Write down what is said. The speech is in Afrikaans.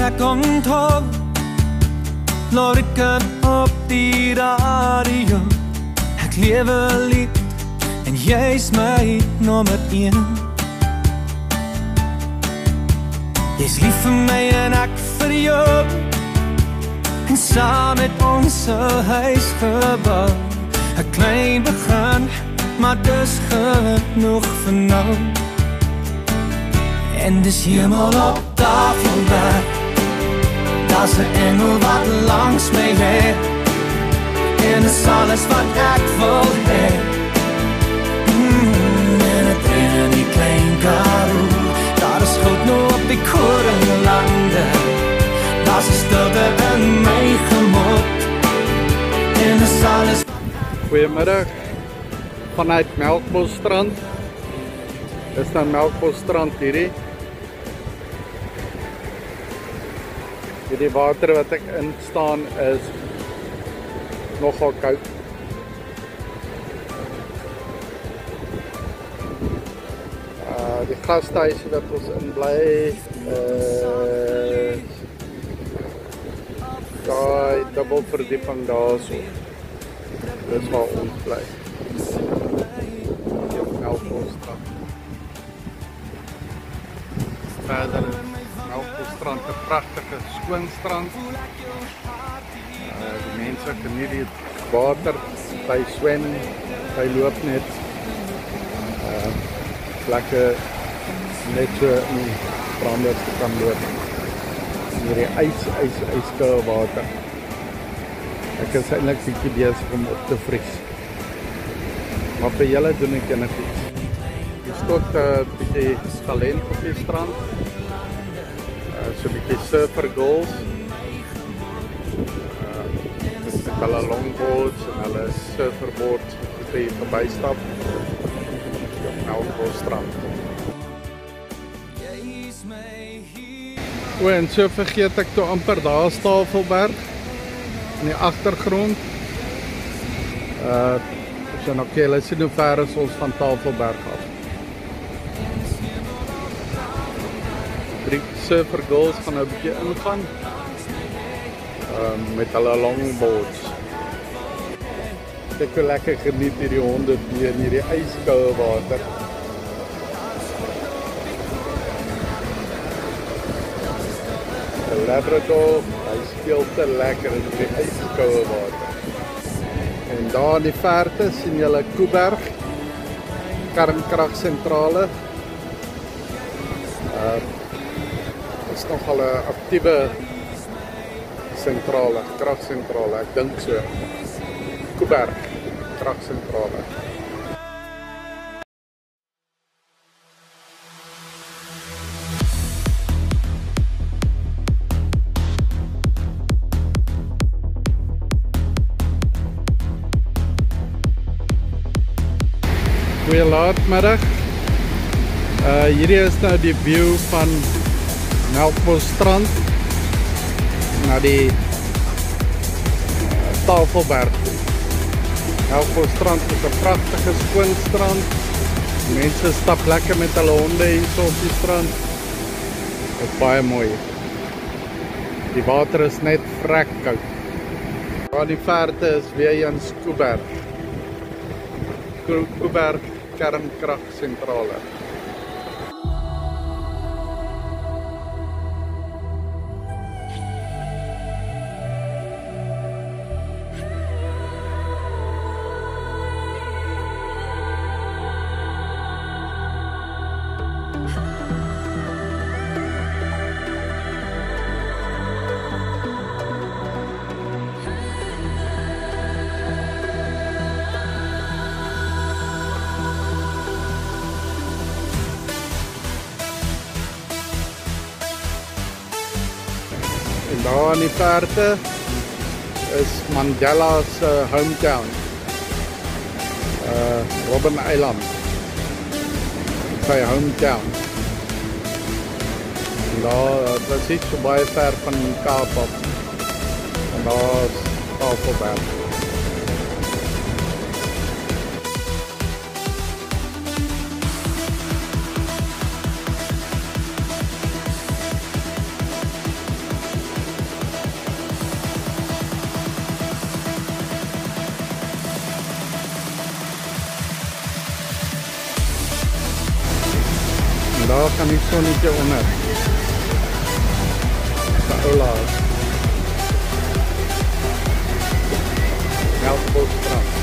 ek onthou, laat ek het op die radio. Ek lewe lief en jy's my nommer 1. Jy's lief vir my en ek vir jou, en saam met ons 'n huis gebou. 'n Klein begin, maar dis genoeg vir nou. En dis hemel op Tafelberg, daar's 'n engel wat langs my lê, en dis alles wat ek wil hê. En het in die klein Karoo, daar is goed nou op die korenlande, daar's 'n stilte in my gemoed, en dis alles. Goeiemiddag, vanuit Melkbosstrand. Dis nou Melkbosstrand hierdie. Die water wat ek in staan is nogal koud. Die gasthuisie wat ons in bly daai dubbelverdieping daarso. Dis waar ons bly. Hier op Melkbosstrand. Verder Melkbosstrand, 'n pragtige skoon strand. Die mense geniet die water, by swem, by loop net. Lekker net so in die branders te kan loop. Hierdie ijskoue water. Ek is eintlik bietjie besig om op te vries. Maar vir julle doen ek enigiets. Hier skot 'n bietjie talent op die strand. So 'n bietjie surfer girls. Met hulle longboards en hulle surferboards wat hier verbystap. Op Melkbosstrand. En so vergeet ek toe amper daar Tafelberg in die agtergrond. So nou kyk, hulle sien hoe ver is ons van Tafelberg af. 3 surfer girls gaan nou 'n bietjie ingaan met hulle longboards. Ek wil lekker geniet hierdie honde in hierdie ijskoue water. Labrador, hy speel te lekker in die ijskoue water. En daar in die verte sien julle Koeberg kernkragsentrale. Is nogal 'n aktiewe sentrale, kragsentrale, ek dink so. Koeberg kragsentrale. Goeie laatmiddag. Hierdie is nou die view van Melkbosstrand na die Tafelberg. Melkbosstrand is 'n pragtige skoon strand. Mense stap lekker met hulle honde hier op die strand. Dit is baie mooi. Die water is net vrek koud. Daar in die verte is weer eens Koeberg. Koeberg kernkragsentrale. En daar in die verte is Mandela's hometown, Robben Island, sy hometown. En daar, dat is iets so baie ver van Kaap af, en daar is Tafelberg. Daar gaan die sonnetje onder. Paola. Melkbosstrand.